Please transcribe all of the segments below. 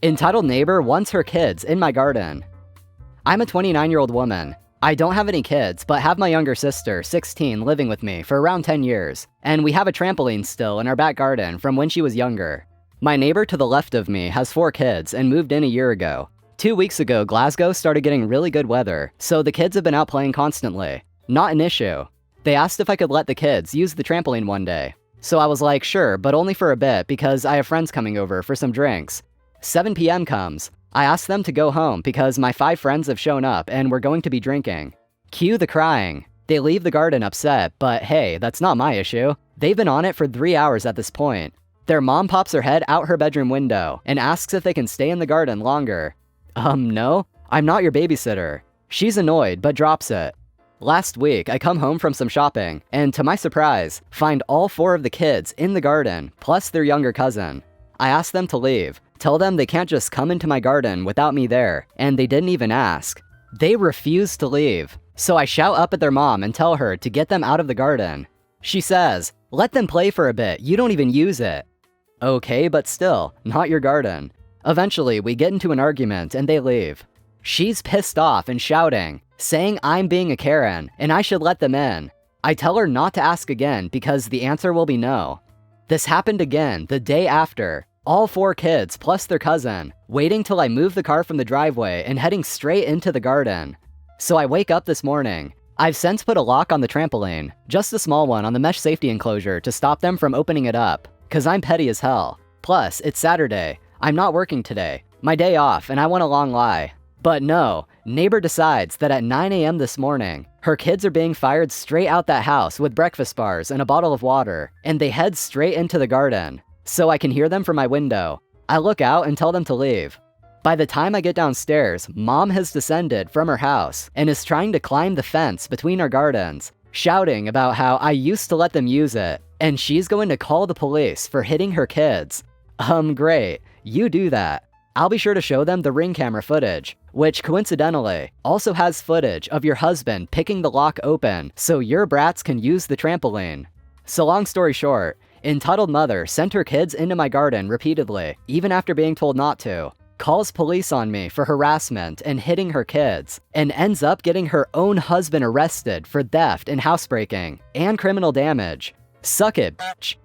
Entitled neighbor wants her kids in my garden. I'm a 29-year-old woman. I don't have any kids, but have my younger sister, 16, living with me for around 10 years, and we have a trampoline still in our back garden from when she was younger. My neighbor to the left of me has 4 kids and moved in a year ago. 2 weeks ago, Glasgow started getting really good weather, so the kids have been out playing constantly. Not an issue. They asked if I could let the kids use the trampoline one day. So I was like, sure, but only for a bit because I have friends coming over for some drinks. 7 p.m. comes. I ask them to go home because my 5 friends have shown up and we're going to be drinking. Cue the crying. They leave the garden upset, but hey, that's not my issue. They've been on it for 3 hours at this point. Their mom pops her head out her bedroom window and asks if they can stay in the garden longer. No, I'm not your babysitter. She's annoyed, but drops it. Last week, I come home from some shopping, and to my surprise, find all 4 of the kids in the garden, plus their younger cousin. I ask them to leave, tell them they can't just come into my garden without me there, and they didn't even ask. They refuse to leave, so I shout up at their mom and tell her to get them out of the garden. She says, "Let them play for a bit, you don't even use it." Okay, but still, not your garden. Eventually, we get into an argument and they leave. She's pissed off and shouting, saying I'm being a Karen and I should let them in. I tell her not to ask again because the answer will be no. This happened again the day after. All 4 kids plus their cousin, waiting till I move the car from the driveway and heading straight into the garden. So I wake up this morning. I've since put a lock on the trampoline, just a small one on the mesh safety enclosure to stop them from opening it up, cause I'm petty as hell. Plus, it's Saturday. I'm not working today. My day off and I want a long lie. But no, neighbor decides that at 9 a.m. this morning, her kids are being fired straight out that house with breakfast bars and a bottle of water, and they head straight into the garden. So I can hear them from my window. I look out and tell them to leave. By the time I get downstairs, mom has descended from her house and is trying to climb the fence between our gardens, shouting about how I used to let them use it, and she's going to call the police for hitting her kids. Great, you do that. I'll be sure to show them the Ring camera footage, which coincidentally also has footage of your husband picking the lock open so your brats can use the trampoline. So long story short, entitled mother sent her kids into my garden repeatedly, even after being told not to, calls police on me for harassment and hitting her kids, and ends up getting her own husband arrested for theft and housebreaking, and criminal damage. Suck it, bitch.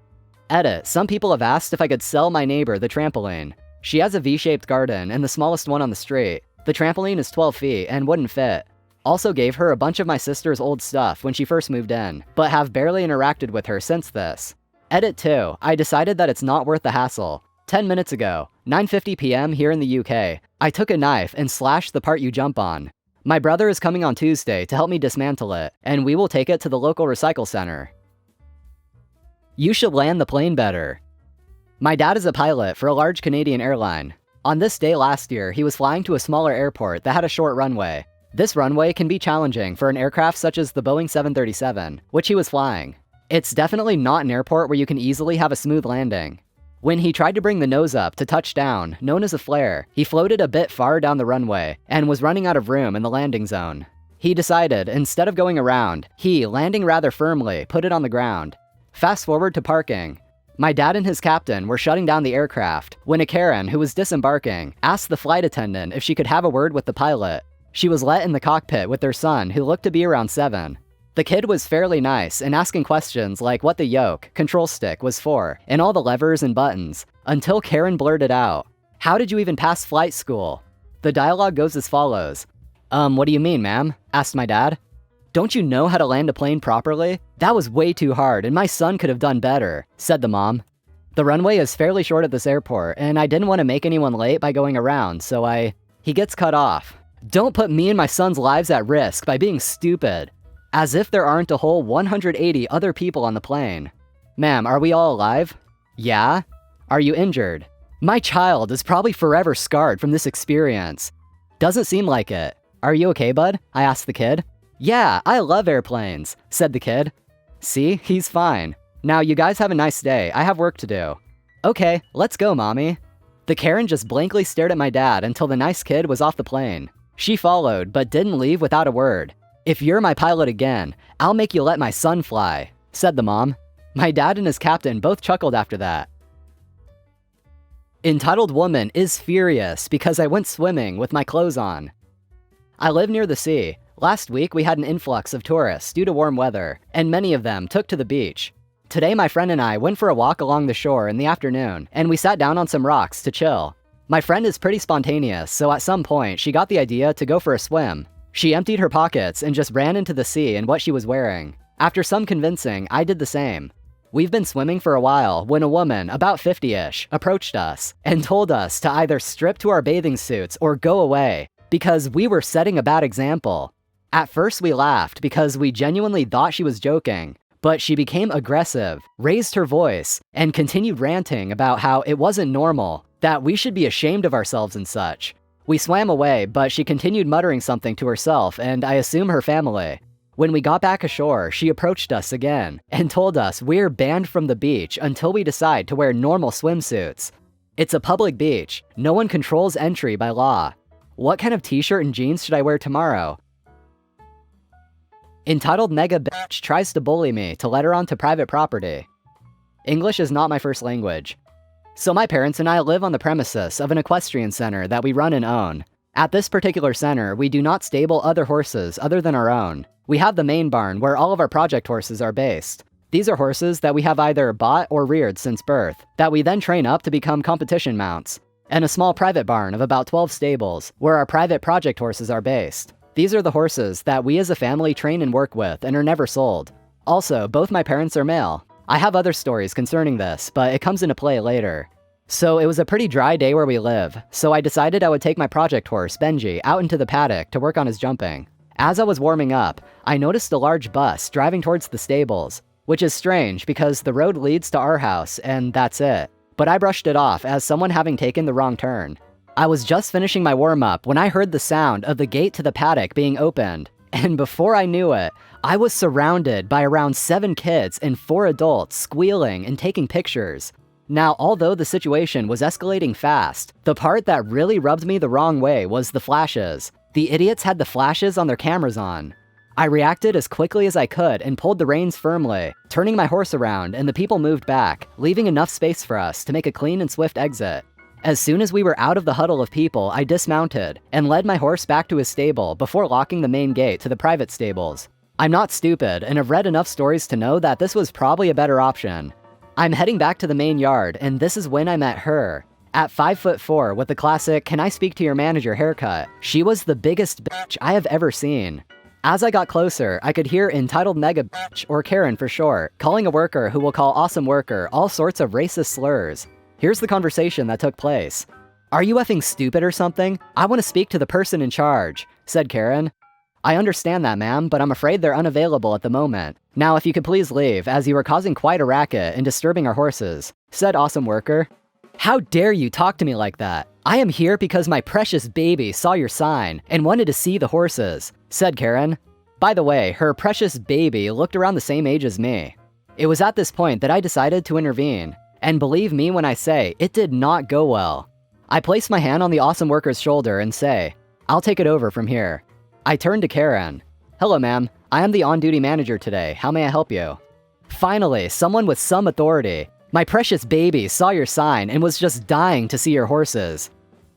Edit, some people have asked if I could sell my neighbor the trampoline. She has a V-shaped garden and the smallest one on the street. The trampoline is 12 feet and wouldn't fit. Also gave her a bunch of my sister's old stuff when she first moved in, but have barely interacted with her since this. Edit 2, I decided that it's not worth the hassle. 10 minutes ago, 9:50 p.m. here in the UK, I took a knife and slashed the part you jump on. My brother is coming on Tuesday to help me dismantle it, and we will take it to the local recycle center. You should land the plane better. My dad is a pilot for a large Canadian airline. On this day last year, he was flying to a smaller airport that had a short runway. This runway can be challenging for an aircraft such as the Boeing 737, which he was flying. It's definitely not an airport where you can easily have a smooth landing. When he tried to bring the nose up to touch down, known as a flare, he floated a bit far down the runway and was running out of room in the landing zone. He decided, instead of going around, he, landing rather firmly, put it on the ground. Fast forward to parking. My dad and his captain were shutting down the aircraft when a Karen who was disembarking asked the flight attendant if she could have a word with the pilot. She was let in the cockpit with their son, who looked to be around 7. The kid was fairly nice and asking questions like what the yoke, control stick, was for, and all the levers and buttons, until Karen blurted out, "How did you even pass flight school?" The dialogue goes as follows. What do you mean, ma'am?" asked my dad. "Don't you know how to land a plane properly? That was way too hard and my son could have done better," said the mom. The runway is fairly short at this airport and I didn't want to make anyone late by going around, so He gets cut off. "Don't put me and my son's lives at risk by being stupid." As if there aren't a whole 180 other people on the plane. "Ma'am, are we all alive?" "Yeah." "Are you injured?" "My child is probably forever scarred from this experience." "Doesn't seem like it." "Are you okay, bud?" I asked the kid. "Yeah, I love airplanes," said the kid. "See, he's fine. Now you guys have a nice day. I have work to do." "Okay, let's go, mommy." The Karen just blankly stared at my dad until the nice kid was off the plane. She followed, but didn't leave without a word. "If you're my pilot again, I'll make you let my son fly," said the mom. My dad and his captain both chuckled after that. Entitled woman is furious because I went swimming with my clothes on. I live near the sea. Last week we had an influx of tourists due to warm weather, and many of them took to the beach. Today my friend and I went for a walk along the shore in the afternoon, and we sat down on some rocks to chill. My friend is pretty spontaneous, so at some point she got the idea to go for a swim. She emptied her pockets and just ran into the sea in what she was wearing. After some convincing, I did the same. We've been swimming for a while when a woman, about 50-ish, approached us and told us to either strip to our bathing suits or go away because we were setting a bad example. At first we laughed because we genuinely thought she was joking, but she became aggressive, raised her voice, and continued ranting about how it wasn't normal, that we should be ashamed of ourselves and such. We swam away, but she continued muttering something to herself and I assume her family. When we got back ashore, she approached us again and told us we're banned from the beach until we decide to wear normal swimsuits. It's a public beach. No one controls entry by law. What kind of t-shirt and jeans should I wear tomorrow? Entitled mega bitch tries to bully me to let her onto private property. English is not my first language. So my parents and I live on the premises of an equestrian center that we run and own. At this particular center, we do not stable other horses other than our own. We have the main barn where all of our project horses are based. These are horses that we have either bought or reared since birth, that we then train up to become competition mounts, and a small private barn of about 12 stables where our private project horses are based. These are the horses that we as a family train and work with and are never sold. Also, both my parents are male. I have other stories concerning this, but it comes into play later. So it was a pretty dry day where we live, so I decided I would take my project horse, Benji, out into the paddock to work on his jumping. As I was warming up, I noticed a large bus driving towards the stables, which is strange because the road leads to our house and that's it. But I brushed it off as someone having taken the wrong turn. I was just finishing my warm-up when I heard the sound of the gate to the paddock being opened, and before I knew it, I was surrounded by around 7 kids and 4 adults squealing and taking pictures. Now, although the situation was escalating fast, the part that really rubbed me the wrong way was the flashes. The idiots had the flashes on their cameras on. I reacted as quickly as I could and pulled the reins firmly, turning my horse around, and the people moved back, leaving enough space for us to make a clean and swift exit. As soon as we were out of the huddle of people, I dismounted and led my horse back to his stable before locking the main gate to the private stables. I'm not stupid and have read enough stories to know that this was probably a better option. I'm heading back to the main yard, and this is when I met her. At 5'4" with the classic "can I speak to your manager" haircut, she was the biggest bitch I have ever seen. As I got closer, I could hear entitled mega bitch, or Karen for short, calling a worker who will call awesome worker all sorts of racist slurs. Here's the conversation that took place. "Are you effing stupid or something? I want to speak to the person in charge," said Karen. "I understand that, ma'am, but I'm afraid they're unavailable at the moment. Now, if you could please leave, as you are causing quite a racket and disturbing our horses," said awesome worker. "How dare you talk to me like that? I am here because my precious baby saw your sign and wanted to see the horses," said Karen. By the way, her precious baby looked around the same age as me. It was at this point that I decided to intervene. And believe me when I say, it did not go well. I place my hand on the awesome worker's shoulder and say, "I'll take it over from here." I turn to Karen. "Hello, ma'am. I am the on-duty manager today. How may I help you?" Finally, someone with some authority. "My precious baby saw your sign and was just dying to see your horses."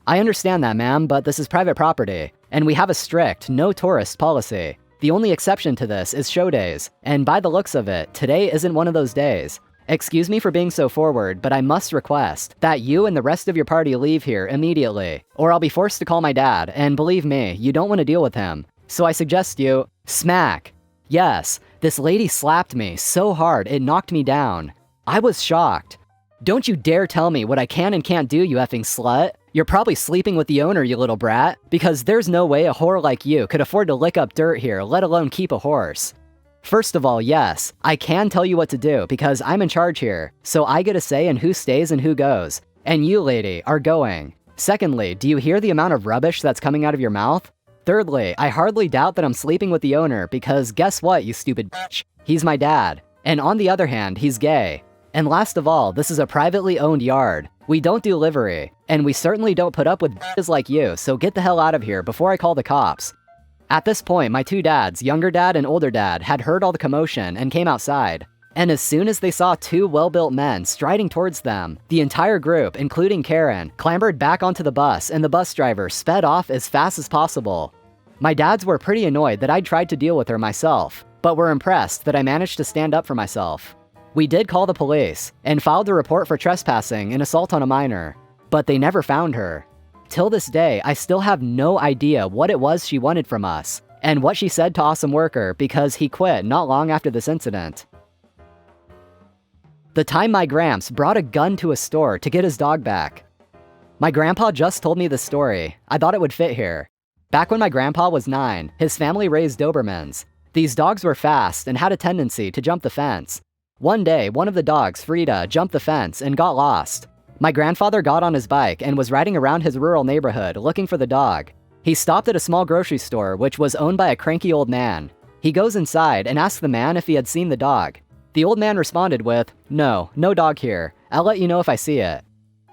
"I understand that, ma'am, but this is private property, and we have a strict no tourist policy. The only exception to this is show days, and by the looks of it, today isn't one of those days. Excuse me for being so forward, but I must request that you and the rest of your party leave here immediately, or I'll be forced to call my dad, and believe me, you don't want to deal with him. So I suggest you..." Smack! Yes, this lady slapped me so hard it knocked me down. I was shocked. "Don't you dare tell me what I can and can't do, you effing slut. You're probably sleeping with the owner, you little brat, because there's no way a whore like you could afford to lick up dirt here, let alone keep a horse. First of all, yes, I can tell you what to do because I'm in charge here, so I get a say in who stays and who goes. And you, lady, are going. Secondly, do you hear the amount of rubbish that's coming out of your mouth? Thirdly, I hardly doubt that I'm sleeping with the owner because guess what, you stupid bitch? He's my dad. And on the other hand, he's gay. And last of all, this is a privately owned yard. We don't do livery, and we certainly don't put up with bitches like you, so get the hell out of here before I call the cops." At this point, my 2 dads, younger dad and older dad, had heard all the commotion and came outside. And as soon as they saw two well-built men striding towards them, the entire group, including Karen, clambered back onto the bus and the bus driver sped off as fast as possible. My dads were pretty annoyed that I'd tried to deal with her myself, but were impressed that I managed to stand up for myself. We did call the police and filed a report for trespassing and assault on a minor, but they never found her. Till this day, I still have no idea what it was she wanted from us, and what she said to Awesome Worker because he quit not long after this incident. The time my Gramps brought a gun to a store to get his dog back. My grandpa just told me this story. I thought it would fit here. Back when my grandpa was 9, his family raised Dobermans. These dogs were fast and had a tendency to jump the fence. One day, one of the dogs, Frida, jumped the fence and got lost. My grandfather got on his bike and was riding around his rural neighborhood looking for the dog. He stopped at a small grocery store which was owned by a cranky old man. He goes inside and asks the man if he had seen the dog. The old man responded with, "No dog here. I'll let you know if I see it."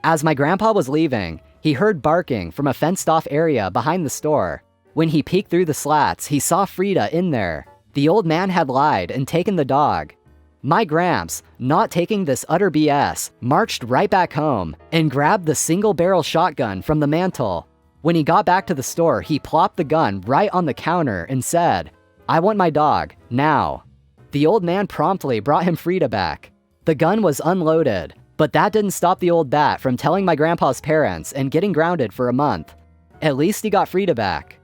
As my grandpa was leaving, he heard barking from a fenced-off area behind the store. When he peeked through the slats, he saw Frida in there. The old man had lied and taken the dog. My Gramps, not taking this utter BS, marched right back home and grabbed the single-barrel shotgun from the mantle. When he got back to the store, he plopped the gun right on the counter and said, "I want my dog, now." The old man promptly brought him Frida back. The gun was unloaded, but that didn't stop the old bat from telling my grandpa's parents and getting grounded for a month. At least he got Frida back.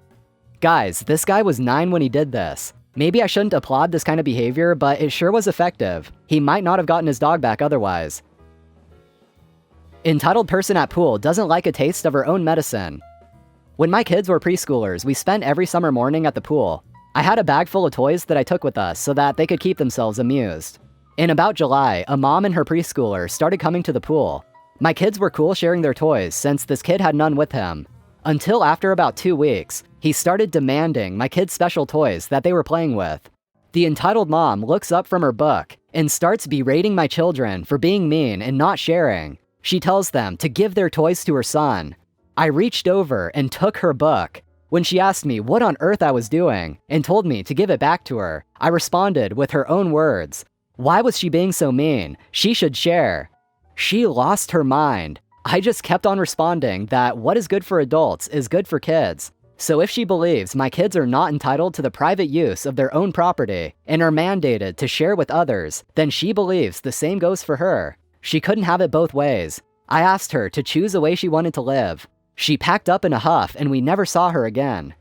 Guys, this guy was 9 when he did this. Maybe I shouldn't applaud this kind of behavior, but it sure was effective. He might not have gotten his dog back otherwise. Entitled person at pool doesn't like a taste of her own medicine. When my kids were preschoolers, we spent every summer morning at the pool. I had a bag full of toys that I took with us so that they could keep themselves amused. In about July, a mom and her preschooler started coming to the pool. My kids were cool sharing their toys since this kid had none with him. Until after about 2 weeks, he started demanding my kids' special toys that they were playing with. The entitled mom looks up from her book and starts berating my children for being mean and not sharing. She tells them to give their toys to her son. I reached over and took her book. When she asked me what on earth I was doing and told me to give it back to her, I responded with her own words. Why was she being so mean? She should share. She lost her mind. I just kept on responding that what is good for adults is good for kids. So if she believes my kids are not entitled to the private use of their own property and are mandated to share with others, then she believes the same goes for her. She couldn't have it both ways. I asked her to choose a way she wanted to live. She packed up in a huff and we never saw her again.